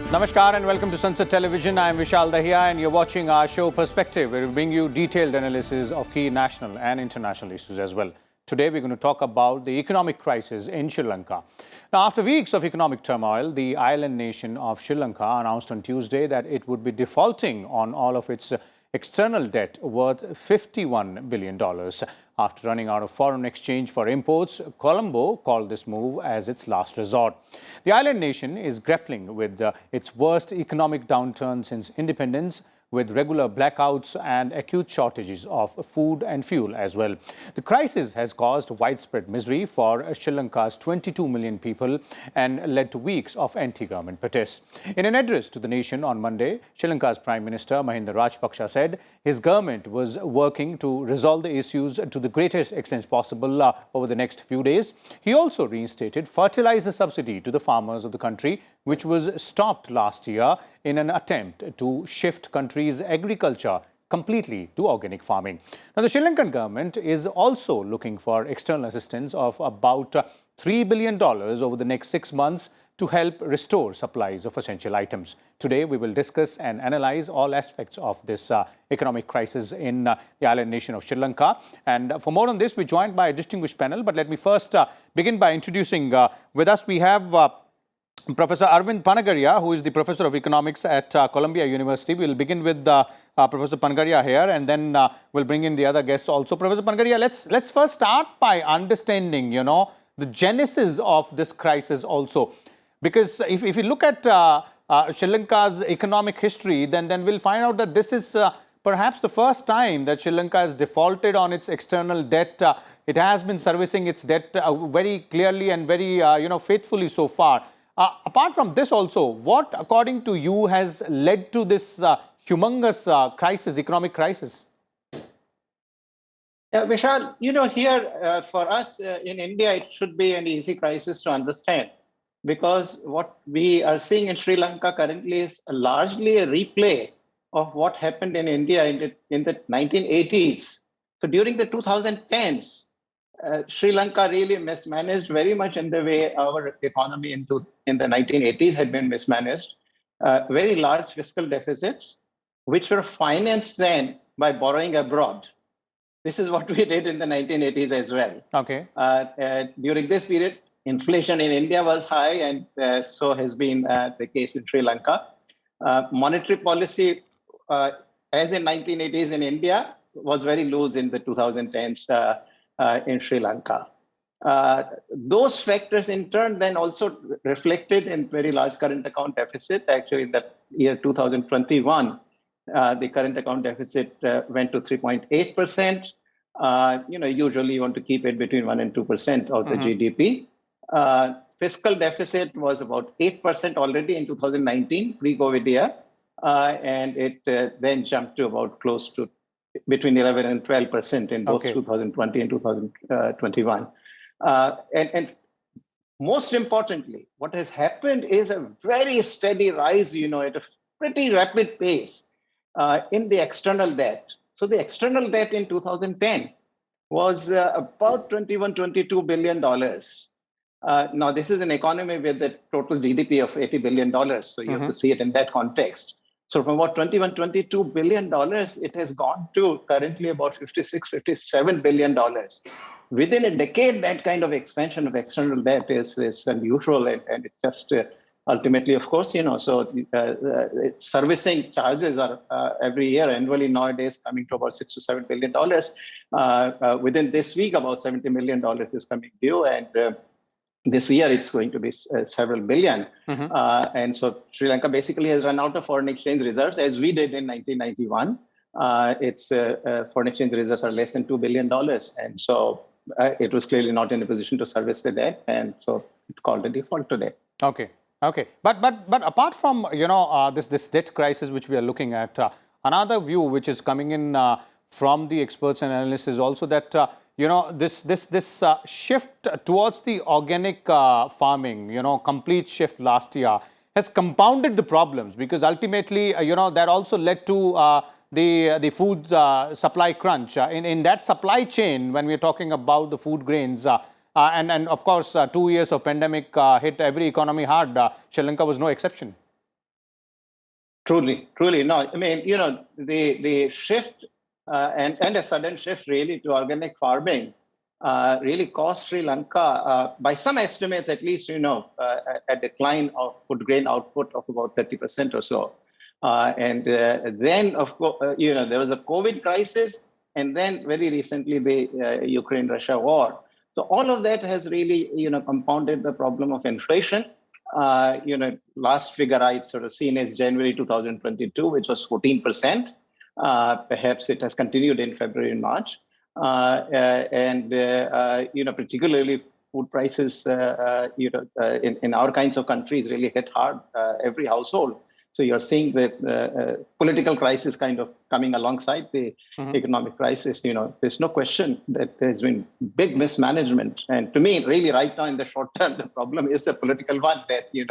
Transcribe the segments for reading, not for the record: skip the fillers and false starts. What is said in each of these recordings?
Namaskar and welcome to Sansad Television. I am Vishal Dahiya and you're watching our show Perspective, where we bring you detailed analysis of key national and international issues as well. Today we're going to talk about the economic crisis in Sri Lanka. Now, after weeks of economic turmoil, the island nation of Sri Lanka announced on Tuesday that it would be defaulting on all of its external debt worth $51 billion. After running out of foreign exchange for imports, Colombo called this move as its last resort. The island nation is grappling with its worst economic downturn since independence, with regular blackouts and acute shortages of food and fuel as well. The crisis has caused widespread misery for Sri Lanka's 22 million people and led to weeks of anti-government protests. In an address to the nation on Monday, Sri Lanka's Prime Minister Mahinda Rajapaksa said his government was working to resolve the issues to the greatest extent possible over the next few days. He also reinstated fertilizer subsidy to the farmers of the country, which was stopped last year in an attempt to shift country's agriculture completely to organic farming. Now, the Sri Lankan government is also looking for external assistance of about $3 billion over the next 6 months to help restore supplies of essential items. Today, we will discuss and analyze all aspects of this economic crisis in the island nation of Sri Lanka. And for more on this, we're joined by a distinguished panel. But let me first begin by introducing with us, we have Professor Arvind Panagaria, who is the Professor of Economics at Columbia University. We'll begin with Professor Panagaria here, and then we'll bring in the other guests also. Professor Panagaria, let's first start by understanding, the genesis of this crisis also. Because if you look at Sri Lanka's economic history, then we'll find out that this is perhaps the first time that Sri Lanka has defaulted on its external debt. It has been servicing its debt very clearly and very faithfully so far. Apart from this also, what, according to you, has led to this humongous crisis, economic crisis? Vishal, here for us in India, it should be an easy crisis to understand, because what we are seeing in Sri Lanka currently is largely a replay of what happened in India in the 1980s. So during the 2010s, Sri Lanka really mismanaged very much in the way our economy in the 1980s had been mismanaged. Very large fiscal deficits, which were financed then by borrowing abroad. This is what we did in the 1980s as well. Okay. During this period, inflation in India was high, and so has been the case in Sri Lanka. Monetary policy, as in 1980s in India, was very loose in the 2010s. In Sri Lanka. Those factors in turn then also reflected in very large current account deficit. Actually, in the year 2021, the current account deficit went to 3.8%. Usually you want to keep it between 1 and 2% of the GDP. Fiscal deficit was about 8% already in 2019, pre-COVID year, and it then jumped to about close to between 11 and 12% in both 2020 and 2021. And most importantly, what has happened is a very steady rise, at a pretty rapid pace in the external debt. So the external debt in 2010 was about $22 billion. Now, this is an economy with a total GDP of $80 billion. So you have to see it in that context. So from about $22 billion, it has gone to currently about $57 billion. Within a decade, that kind of expansion of external debt is unusual, and it's just ultimately, of course, so servicing charges are every year annually nowadays coming to about $6 to $7 billion. Within this week, about $70 million is coming due, and this year, it's going to be several billion. And so Sri Lanka basically has run out of foreign exchange reserves, as we did in 1991. Its foreign exchange reserves are less than $2 billion. And so it was clearly not in a position to service the debt. And so it called a default today. Okay. But apart from, this debt crisis which we are looking at, another view which is coming in from the experts and analysts is also that this shift towards the organic farming, complete shift last year has compounded the problems, because ultimately, that also led to the food supply crunch. In that supply chain, when we're talking about the food grains, and of course, 2 years of pandemic hit every economy hard. Sri Lanka was no exception. Truly, truly. No, I mean, the shift and a sudden shift really to organic farming really cost Sri Lanka, by some estimates at least, a decline of food grain output of about 30% or so. And then, of course, there was a COVID crisis, and then very recently the Ukraine-Russia war. So all of that has really, compounded the problem of inflation. Last figure I've sort of seen is January 2022, which was 14%. Perhaps it has continued in February and March. Particularly food prices, in our kinds of countries really hit hard every household. So you're seeing the political crisis kind of coming alongside the economic crisis. There's no question that there's been big mismanagement. And to me, really right now in the short term, the problem is the political one that, you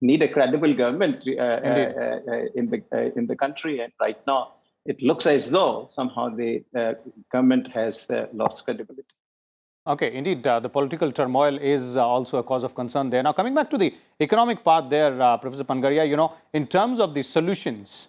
need a credible government in the country. And right now, it looks as though somehow the government has lost credibility. Okay, indeed, the political turmoil is also a cause of concern there. Now, coming back to the economic part there, Professor Pangaria, in terms of the solutions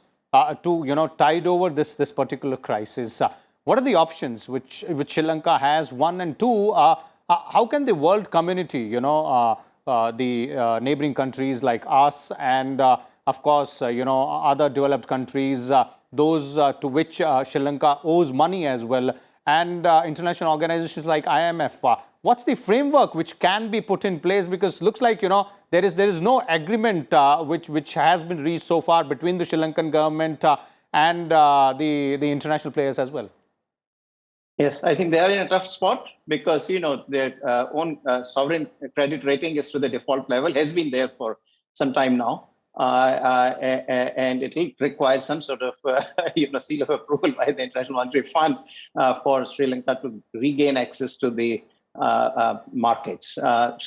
to, tide over this particular crisis, what are the options which Sri Lanka has? One, and two, how can the world community, the neighboring countries like us and, of course, other developed countries, those to which Sri Lanka owes money as well, and international organizations like IMF. What's the framework which can be put in place? Because looks like, there is no agreement which has been reached so far between the Sri Lankan government and the international players as well. Yes, I think they are in a tough spot because, their own sovereign credit rating is to the default level, has been there for some time now. And it will require some sort of seal of approval by the International Monetary Fund for Sri Lanka to regain access to the markets. I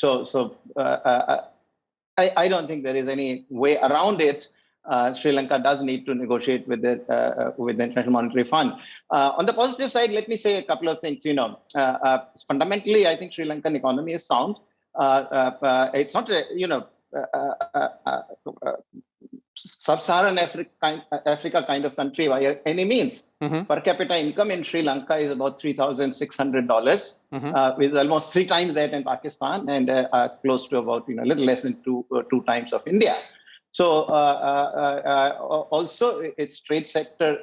don't think there is any way around it. Sri Lanka does need to negotiate with the International Monetary Fund. On the positive side, let me say a couple of things. Fundamentally, I think Sri Lankan economy is sound. It's not a sub-Saharan Africa kind of country by any means. Per capita income in Sri Lanka is about $3,600, which is almost 3 times that in Pakistan, and close to about a little less than two times of India. So also its trade sector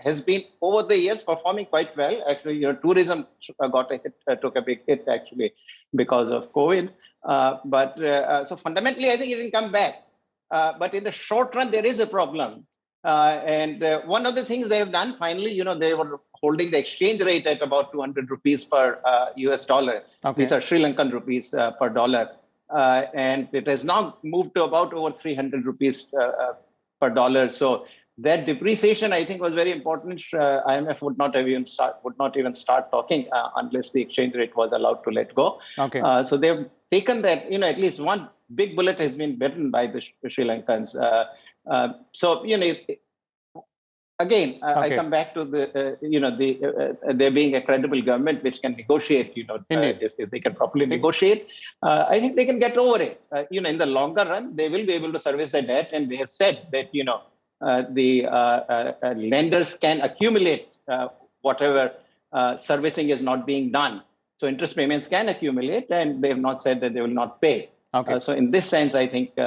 has been over the years performing quite well. Actually, tourism took a big hit actually because of COVID. So fundamentally, I think it will come back. But in the short run, there is a problem. And one of the things they have done, finally, they were holding the exchange rate at about 200 rupees per US dollar. Okay. These are Sri Lankan rupees per dollar. And it has now moved to about over 300 rupees per dollar. So that depreciation, I think, was very important. IMF would not even start talking unless the exchange rate was allowed to let go. Okay. So they've taken that, at least one big bullet has been bitten by the Sri Lankans. Again, I come back to there being a credible government which can negotiate. If they can properly negotiate, I think they can get over it. In the longer run, they will be able to service the debt, and they have said that the lenders can accumulate whatever servicing is not being done. So interest payments can accumulate, and they have not said that they will not pay. Okay. So in this sense, I think they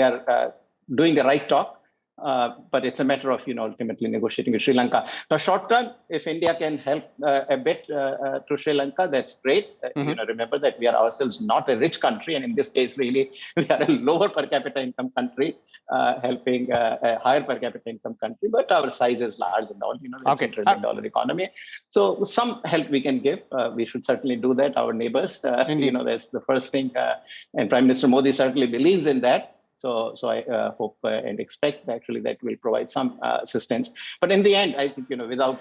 are doing the right talk. But it's a matter of ultimately negotiating with Sri Lanka. Now, short term, if India can help a bit to Sri Lanka, that's great. Remember that we are ourselves not a rich country, and in this case, really, we are a lower per capita income country, helping a higher per capita income country. But our size is large and all. It's a $1 trillion economy. So some help we can give. We should certainly do that. Our neighbors, that's the first thing, and Prime Minister Modi certainly believes in that. So I hope and expect actually that will provide some assistance. But in the end, I think, without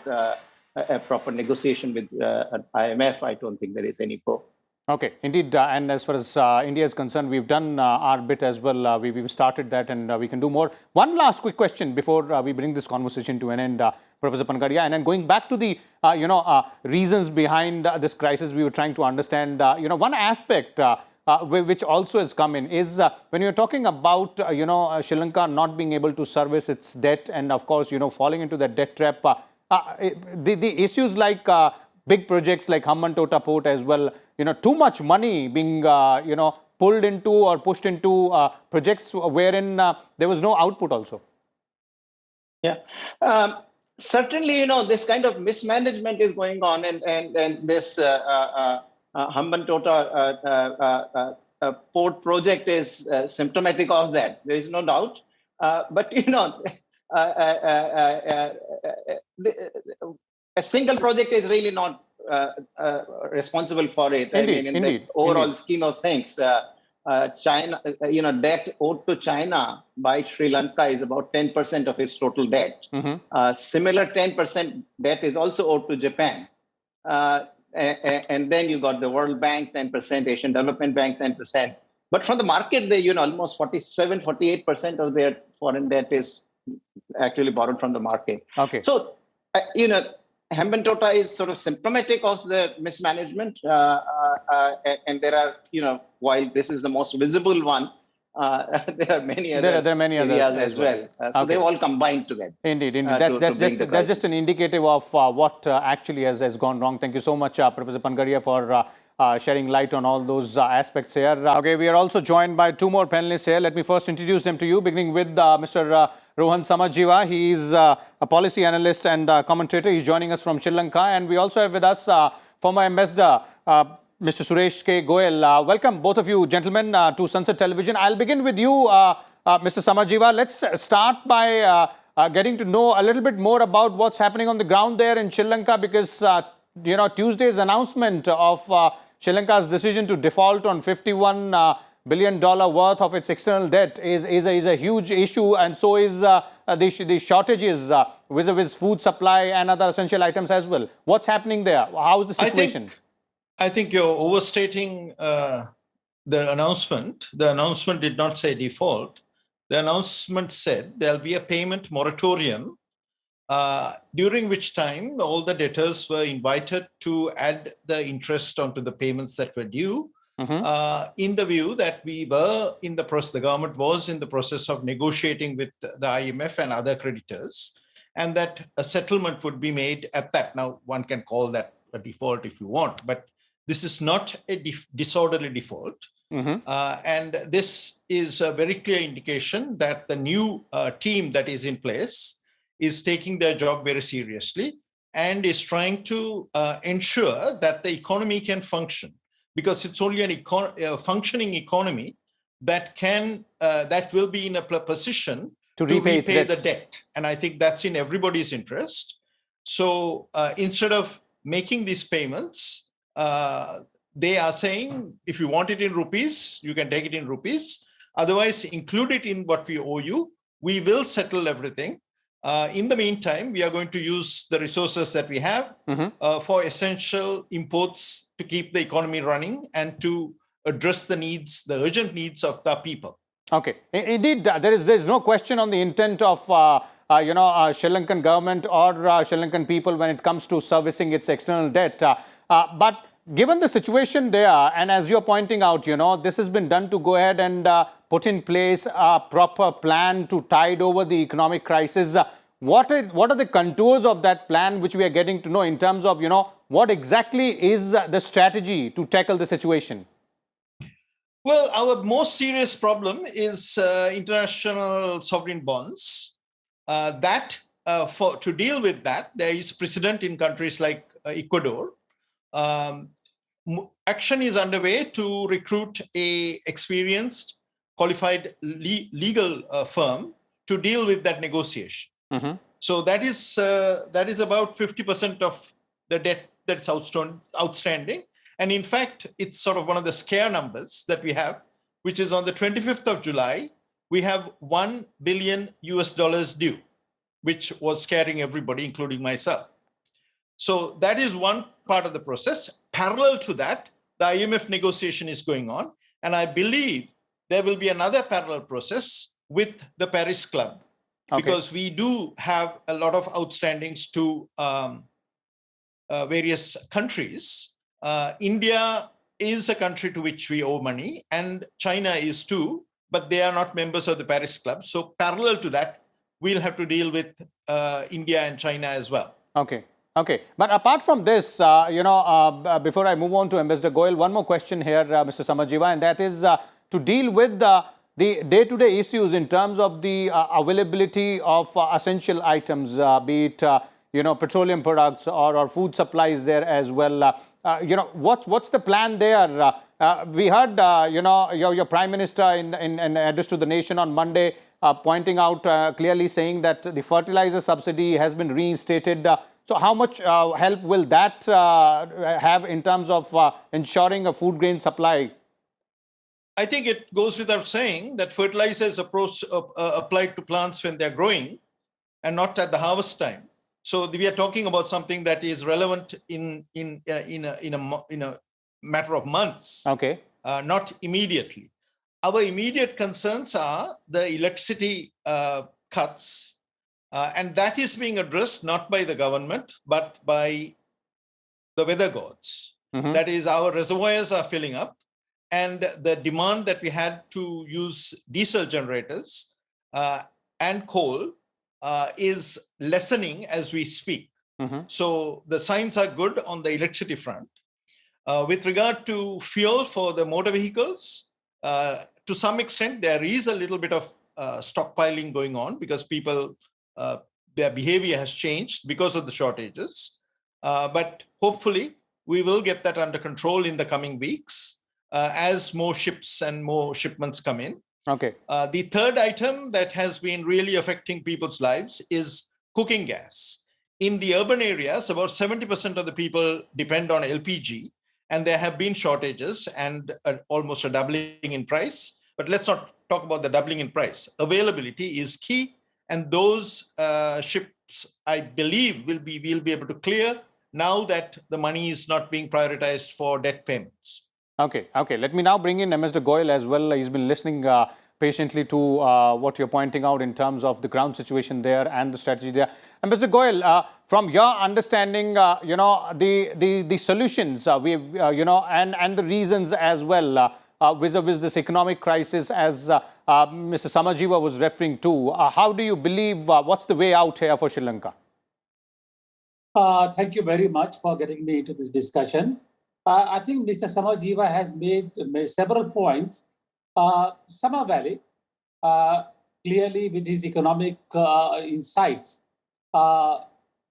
a proper negotiation with IMF, I don't think there is any hope. Okay, indeed. And as far as India is concerned, we've done our bit as well. We've started that, and we can do more. One last quick question before we bring this conversation to an end, Professor Pangaria. And then going back to the, reasons behind this crisis, we were trying to understand, one aspect which also has come in, is when you're talking about, Sri Lanka not being able to service its debt and, of course, falling into that debt trap, the issues like big projects like Hambantota Port as well, too much money being, pulled into or pushed into projects wherein there was no output also. Yeah. Certainly, this kind of mismanagement is going on, and this Hambantota port project is symptomatic of that. There is no doubt. But a single project is really not responsible for it. Indeed, in the overall scheme of things, China, debt owed to China by Sri Lanka is about 10% of its total debt. Similar 10% debt is also owed to Japan. And then you got the World Bank 10%, Asian Development Bank 10%. But from the market, they almost 48% of their foreign debt is actually borrowed from the market. Okay. So Hambantota is sort of symptomatic of the mismanagement, and there are while this is the most visible one, there are many other there are many areas others as well. So they all combine together. Indeed. That's just an indicative of what actually has gone wrong. Thank you so much, Professor Pangaria, for shedding light on all those aspects here. Okay, we are also joined by two more panelists here. Let me first introduce them to you, beginning with Mr. Rohan Samajiva. He is a policy analyst and commentator. He's joining us from Sri Lanka. And we also have with us former ambassador, Mr. Suresh K. Goel. Welcome, both of you gentlemen, to Sansad Television. I'll begin with you, Mr. Samajiva. Let's start by getting to know a little bit more about what's happening on the ground there in Sri Lanka, because, Tuesday's announcement of Sri Lanka's decision to default on $51 billion worth of its external debt is a huge issue, and so is the shortages vis-a-vis food supply and other essential items as well. What's happening there? How's the situation? I think you're overstating the announcement. The announcement did not say default. The announcement said there'll be a payment moratorium, during which time all the debtors were invited to add the interest onto the payments that were due, in the view that the government was in the process of negotiating with the IMF and other creditors, and that a settlement would be made at that. Now, one can call that a default if you want, but this is not a disorderly default. And this is a very clear indication that the new team that is in place is taking their job very seriously and is trying to ensure that the economy can function, because it's only a functioning economy that will be in a position to repay the debt. And I think that's in everybody's interest. So instead of making these payments, they are saying, if you want it in rupees, you can take it in rupees. Otherwise, include it in what we owe you. We will settle everything. In the meantime, we are going to use the resources that we have for essential imports to keep the economy running and to address the urgent needs of the people. Okay. Indeed, there is no question on the intent of Sri Lankan government or Sri Lankan people when it comes to servicing its external debt. But given the situation there, and as you're pointing out, this has been done to go ahead and put in place a proper plan to tide over the economic crisis. What are the contours of that plan which we are getting to know in terms of, what exactly is the strategy to tackle the situation? Well, our most serious problem is international sovereign bonds. To deal with that, there is precedent in countries like Ecuador. Action is underway to recruit a experienced, qualified legal firm to deal with that negotiation. So that is about 50% of the debt that's outstanding. And in fact, it's sort of one of the scare numbers that we have, which is on the 25th of July, we have $1 billion due, which was scaring everybody, including myself. So that is one part of the process. Parallel to that, the IMF negotiation is going on. And I believe there will be another parallel process with the Paris Club, because we do have a lot of outstandings to various countries. India is a country to which we owe money, and China is too, but they are not members of the Paris Club. So parallel to that, we'll have to deal with India and China as well. Okay. Okay. But apart from this, before I move on to Ambassador Goyal, one more question here, Mr. Samarjiva, and that is to deal with the day-to-day issues in terms of the availability of essential items, be it petroleum products or food supplies there as well. What's the plan there? We heard your Prime Minister in an address to the nation on Monday pointing out clearly saying that the fertilizer subsidy has been reinstated. So how much help will that have in terms of ensuring a food grain supply? I think it goes without saying that fertilizer is applied to plants when they're growing and not at the harvest time. So we are talking about something that is relevant in a matter of months, okay, not immediately. Our immediate concerns are the electricity cuts, and that is being addressed not by the government, but by the weather gods. Mm-hmm. That is, our reservoirs are filling up, and the demand that we had to use diesel generators and coal is lessening as we speak. Mm-hmm. So the signs are good on the electricity front. With regard to fuel for the motor vehicles, to some extent, there is a little bit of stockpiling going on because people, their behavior has changed because of the shortages. But hopefully, we will get that under control in the coming weeks as more ships and more shipments come in. Okay. The third item that has been really affecting people's lives is cooking gas. In the urban areas, about 70% of the people depend on LPG, and there have been shortages and almost a doubling in price. But let's not talk about the doubling in price. Availability is key, and those ships, I believe, we'll be able to clear now that the money is not being prioritized for debt payments. Okay. Okay. Let me now bring in Ambassador Goyal as well. He's been listening patiently to what you're pointing out in terms of the ground situation there and the strategy there. Ambassador Goyal, from your understanding, the solutions, and the reasons as well vis-a-vis this economic crisis, as Mr. Samarjiva was referring to, how do you believe, what's the way out here for Sri Lanka? Thank you very much for getting me into this discussion. I think Mr. Samarjiva has made several points. Some are valid. Clearly, with his economic insights,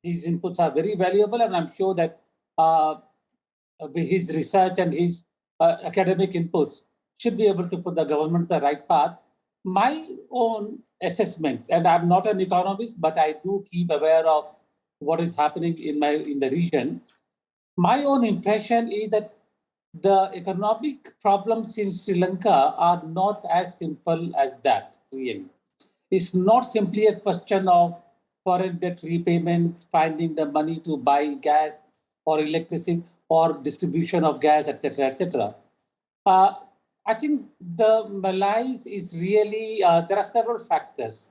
his inputs are very valuable, and I'm sure that with his research and his academic inputs should be able to put the government on the right path. My own assessment, and I'm not an economist, but I do keep aware of what is happening in the region. My own impression is that the economic problems in Sri Lanka are not as simple as that, really. It's not simply a question of foreign debt repayment, finding the money to buy gas or electricity or distribution of gas, etc., etc. I think the malaise is really, there are several factors.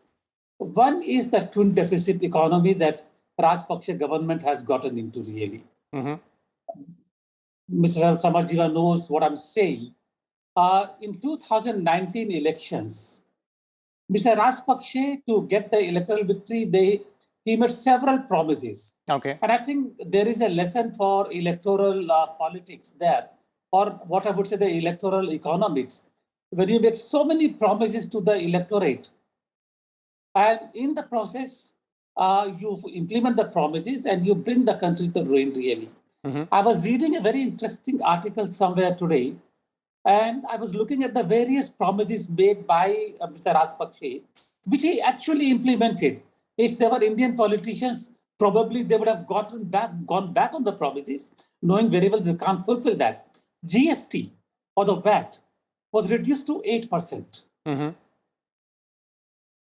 One is the twin deficit economy that Rajapaksa government has gotten into, really. Mm-hmm. Mr. Samarjiva knows what I'm saying. In 2019 elections, Mr. Rajapaksa, to get the electoral victory, he made several promises. Okay. And I think there is a lesson for electoral politics there, or what I would say the electoral economics. When you make so many promises to the electorate, and in the process, you implement the promises and you bring the country to ruin, really. Mm-hmm. I was reading a very interesting article somewhere today, and I was looking at the various promises made by Mr. Rajapaksa, which he actually implemented. If there were Indian politicians, probably they would have gone back on the promises, knowing very well they can't fulfill that. GST, or the VAT, was reduced to 8%. Mm-hmm.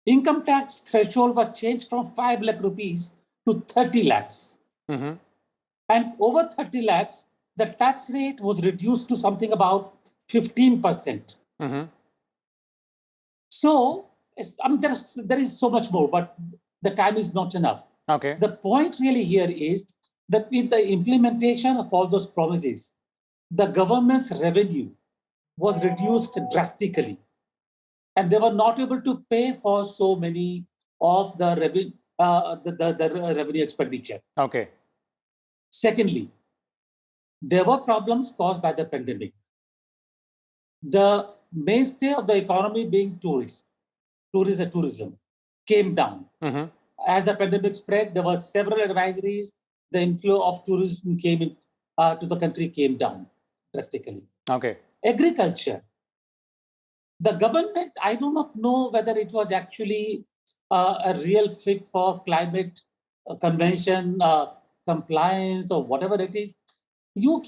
Income tax threshold was changed from 5 lakh rupees to 30 lakhs. Mm-hmm. And over 30 lakhs, the tax rate was reduced to something about 15%. Mm-hmm. So, there is so much more, but the time is not enough. Okay. The point really here is that with the implementation of all those promises, the government's revenue was reduced drastically, and they were not able to pay for so many of the revenue expenditure. Okay. Secondly, there were problems caused by the pandemic. The mainstay of the economy being tourism came down. As the pandemic spread, there were several advisories. The inflow of tourism came in to the country came down drastically. Okay. Agriculture. The government, I do not know whether it was actually a real fit for climate convention, compliance, or whatever it is. You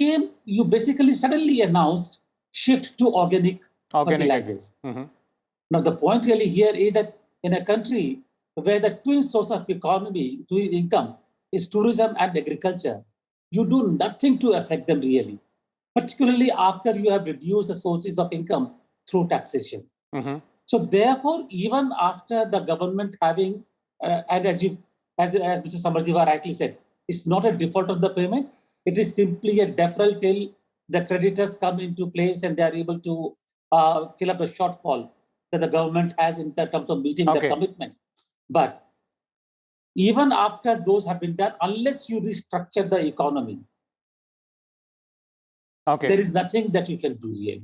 basically suddenly announced shift to organic fertilizers. Now, the point really here is that in a country where the twin source of income is tourism and agriculture, you do nothing to affect them really, particularly after you have reduced the sources of income through taxation. So therefore, even after the government having, and as Mr. Samarjiva rightly said, it's not a default of the payment, it is simply a deferral till the creditors come into place and they are able to fill up the shortfall that the government has in terms of meeting the commitment. But even after those have been done, unless you restructure the economy, there is nothing that you can do really.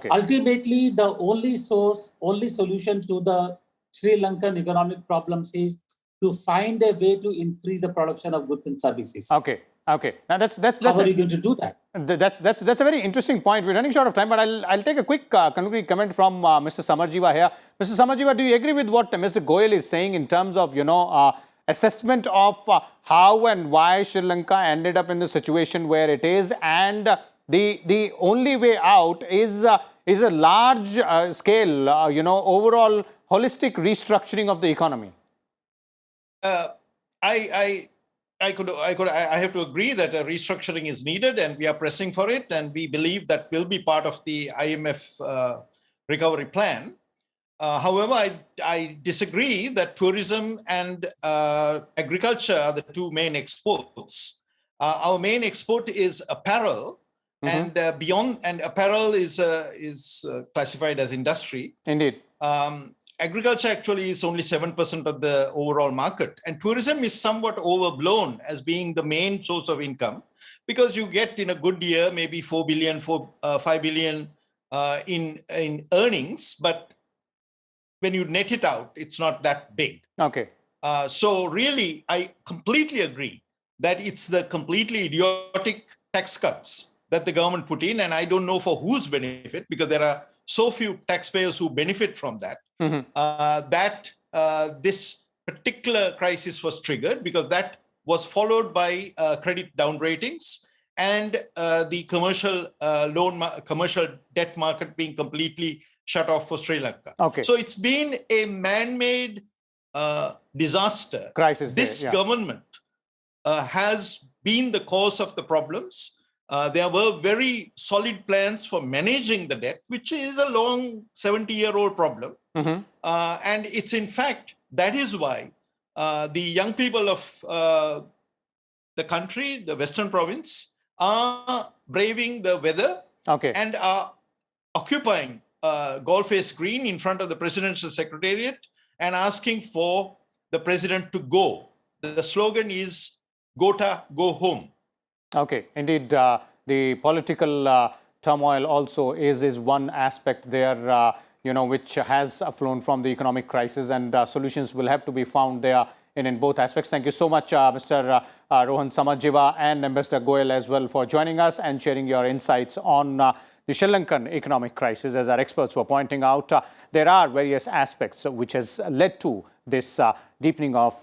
Ultimately, the only solution to the Sri Lankan economic problems is to find a way to increase the production of goods and services. Now that's how are you going to do that? That's a very interesting point. We're running short of time, but I'll take a quick concluding comment from Mr. Samarjiva here. Mr. Samarjiva, do you agree with what Mr. Goyal is saying in terms of assessment of how and why Sri Lanka ended up in the situation where it is, and the only way out is a large scale, overall holistic restructuring of the economy? I have to agree that a restructuring is needed, and we are pressing for it, and we believe that will be part of the IMF recovery plan. However, I disagree that tourism and agriculture are the two main exports. Our main export is apparel, and apparel is classified as industry. Indeed. Agriculture actually is only 7% of the overall market, and tourism is somewhat overblown as being the main source of income, because you get in a good year maybe 5 billion in earnings, but when you net it out, it's not that big. So really, I completely agree that it's the completely idiotic tax cuts that the government put in, and I don't know for whose benefit, because there are so few taxpayers who benefit from that, that this particular crisis was triggered, because that was followed by credit down ratings and the commercial debt market being completely shut off for Sri Lanka. So it's been a man-made disaster. Crisis. This government has been the cause of the problems. There were very solid plans for managing the debt, which is a long 70-year-old problem. And it's in fact, that is why the young people of the country, the Western province, are braving the weather and are occupying Golface Green in front of the presidential secretariat and asking for the president to go. The slogan is, "Gota, go home." Indeed, the political turmoil also is one aspect there, which has flown from the economic crisis, and solutions will have to be found there in both aspects. Thank you so much, Mr. Rohan Samarjiva and Ambassador Goyal as well, for joining us and sharing your insights on the Sri Lankan economic crisis. As our experts were pointing out, there are various aspects which has led to this deepening of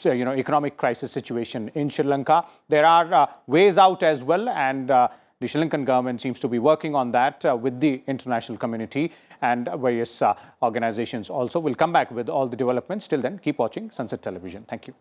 economic crisis situation in Sri Lanka. There are ways out as well, and the Sri Lankan government seems to be working on that with the international community and various organizations also. We'll come back with all the developments. Till then, keep watching Sansad Television. Thank you.